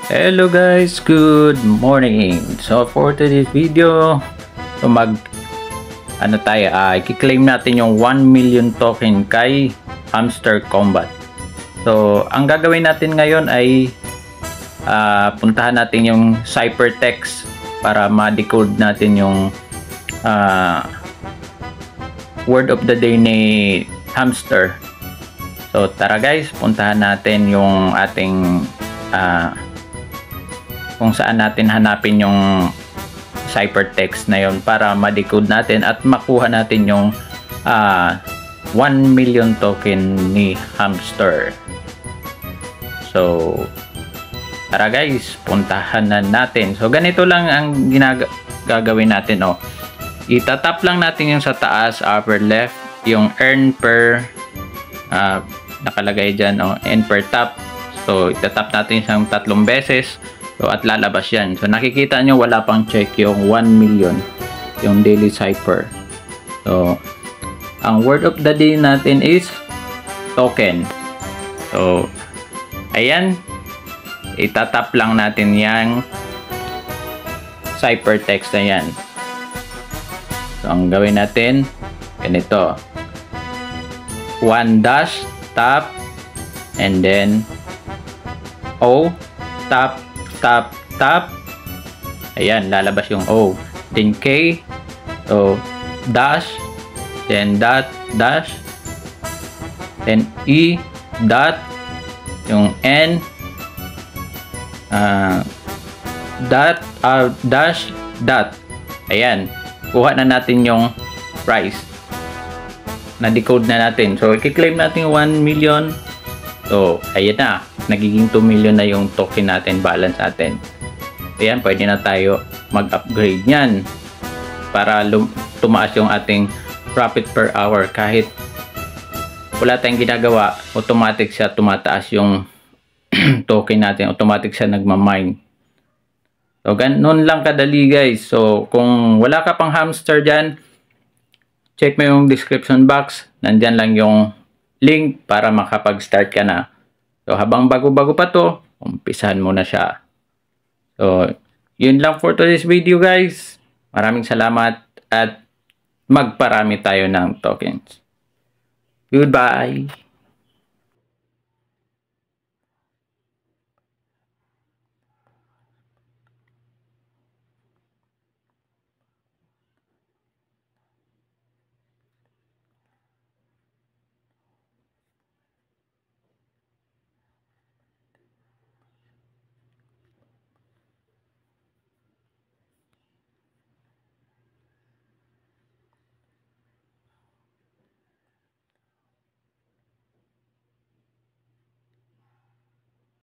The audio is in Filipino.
Hello guys, good morning. So for today's video, so i-claim natin yung 1 million token kay Hamster Combat. So ang gagawin natin ngayon ay puntahan natin yung ciphertext para ma-decode natin yung word of the day ni Hamster. So tara guys, puntahan natin yung ating kung saan natin hanapin yung ciphertext na yon para ma-decode natin at makuha natin yung 1 million token ni Hamster. So tara guys, puntahan na natin. So ganito lang ang gagawin natin. Itatap lang natin yung sa taas, upper left, yung earn per nakalagay dyan, earn per tap. So itatap natin siyang 3 beses. So, at lalabas yan. So, nakikita nyo wala pang check yung 1 million. Yung daily cipher. So, ang word of the day natin is token. So, ayan. Itatap lang natin yung ciphertext na yan. So, ang gawin natin, ganito. 1 dash, tap, and then O, tap, tap, tap. Ayan, lalabas yung O. Then K. So, dash. Then dot, dash. Then E, dot. Yung N. Dot, dash, dot. Ayan. Kuha na natin yung price. Na-decode na natin. So, i-claim natin 1 million. So, ayan na. Nagiging 2 million na yung token natin, balance natin. Ayan, pwede na tayo mag-upgrade niyan para tumaas yung ating profit per hour. Kahit wala tayong ginagawa, automatic siya tumataas yung token natin. Automatic siya nagmamine. So, ganun lang kadali guys. So, kung wala ka pang Hamster dyan, check mo yung description box. Nandyan lang yung link para makapag-start ka na. So, habang bago-bago pa to, umpisahan mo na siya. So, yun lang for today's video guys. Maraming salamat at magparami tayo ng tokens. Goodbye!